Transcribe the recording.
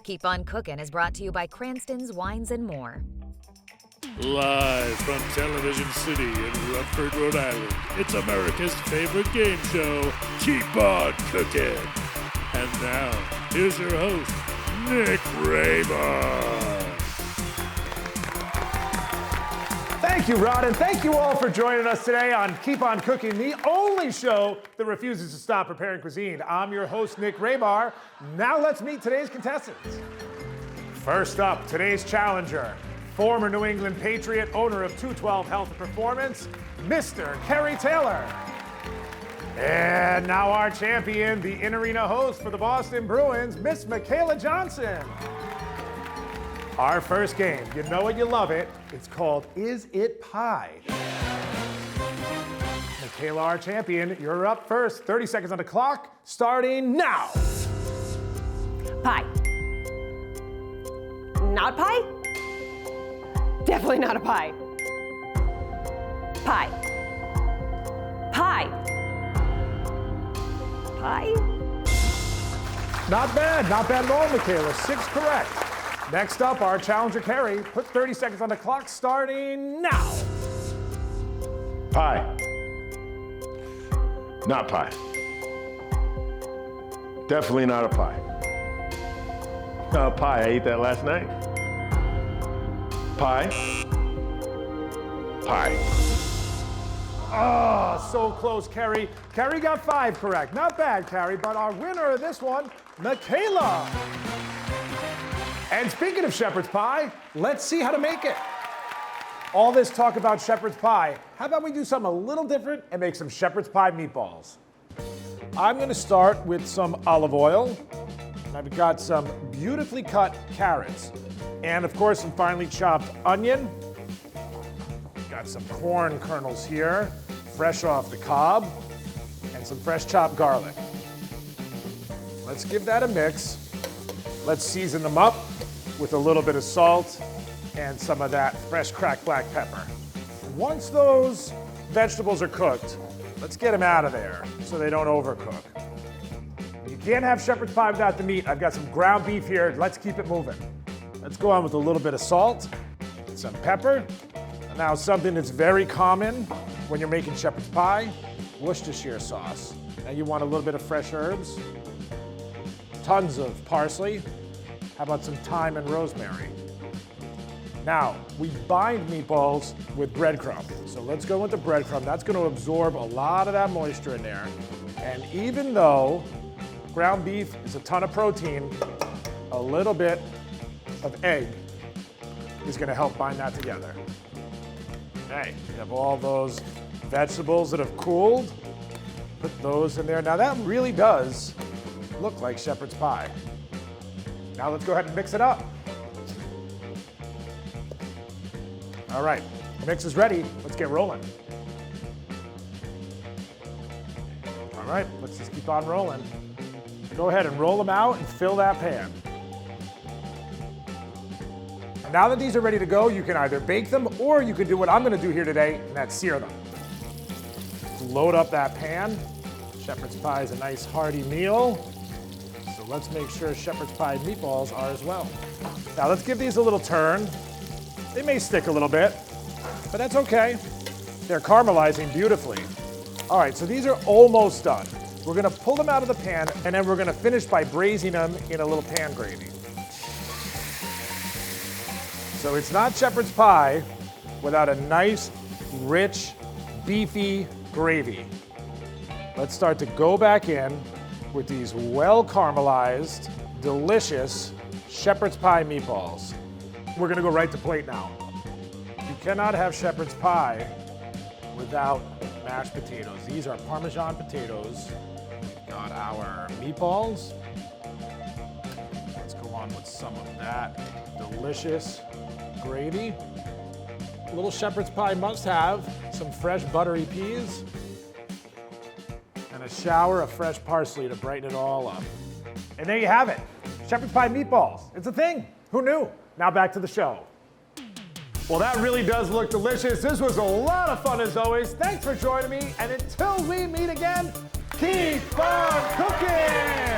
Keep on Cookin' is brought to you by Cranston's Wines and More. Live from Television City in Rutherford, Rhode Island, it's America's favorite game show, Keep on Cookin'. And now, here's your host, Nick Rabar. Thank you, Rod, and thank you all for joining us today on Keep on Cooking, the only show that refuses to stop preparing cuisine. I'm your host, Nick Rabar. Now let's meet today's contestants. First up, today's challenger, former New England Patriot, owner of 212 Health and Performance, Mr. Kerry Taylor. And now our champion, the in-arena host for the Boston Bruins, Miss Michaela Johnson. Our first game, you know it, you love it. It's called Is It Pie? Michaela, our champion, you're up first. 30 seconds on the clock, starting now. Pie. Not pie? Definitely not a pie. Pie. Pie. Pie? Not bad at all, Michaela. 6 correct. Next up, our challenger, Kerry. Put 30 seconds on the clock, starting now. Pie. Not pie. Definitely not a pie. Pie, I ate that last night. Pie. Pie. Oh, so close, Kerry. Kerry got 5 correct. Not bad, Kerry, but our winner of this one, Michaela. And speaking of shepherd's pie, let's see how to make it. All this talk about shepherd's pie, how about we do something a little different and make some shepherd's pie meatballs? I'm gonna start with some olive oil. I've got some beautifully cut carrots. And of course, some finely chopped onion. Got some corn kernels here, fresh off the cob, and some fresh chopped garlic. Let's give that a mix. Let's season them up with a little bit of salt and some of that fresh cracked black pepper. Once those vegetables are cooked, let's get them out of there so they don't overcook. You can't have shepherd's pie without the meat. I've got some ground beef here. Let's keep it moving. Let's go on with a little bit of salt, some pepper. And now something that's very common when you're making shepherd's pie, Worcestershire sauce. Now you want a little bit of fresh herbs, tons of parsley. How about some thyme and rosemary? Now, we bind meatballs with breadcrumb. So let's go with the breadcrumb. That's going to absorb a lot of that moisture in there. And even though ground beef is a ton of protein, a little bit of egg is going to help bind that together. Okay, you have all those vegetables that have cooled. Put those in there. Now that really does look like shepherd's pie. Now let's go ahead and mix it up. All right, the mix is ready. Let's get rolling. All right, let's just keep on rolling. Go ahead and roll them out and fill that pan. And now that these are ready to go, you can either bake them or you can do what I'm gonna do here today, and that's sear them. Load up that pan. Shepherd's pie is a nice hearty meal. Let's make sure shepherd's pie meatballs are as well. Now let's give these a little turn. They may stick a little bit, but that's okay. They're caramelizing beautifully. All right, so these are almost done. We're gonna pull them out of the pan, and then we're gonna finish by braising them in a little pan gravy. So it's not shepherd's pie without a nice, rich, beefy gravy. Let's start to go back in with these well caramelized, delicious shepherd's pie meatballs. We're gonna go right to plate now. You cannot have shepherd's pie without mashed potatoes. These are Parmesan potatoes. We've got our meatballs. Let's go on with some of that delicious gravy. A little shepherd's pie must have some fresh buttery peas. And a shower of fresh parsley to brighten it all up. And there you have it, shepherd's pie meatballs. It's a thing, who knew? Now back to the show. Well, that really does look delicious. This was a lot of fun as always. Thanks for joining me, and until we meet again, keep on cooking!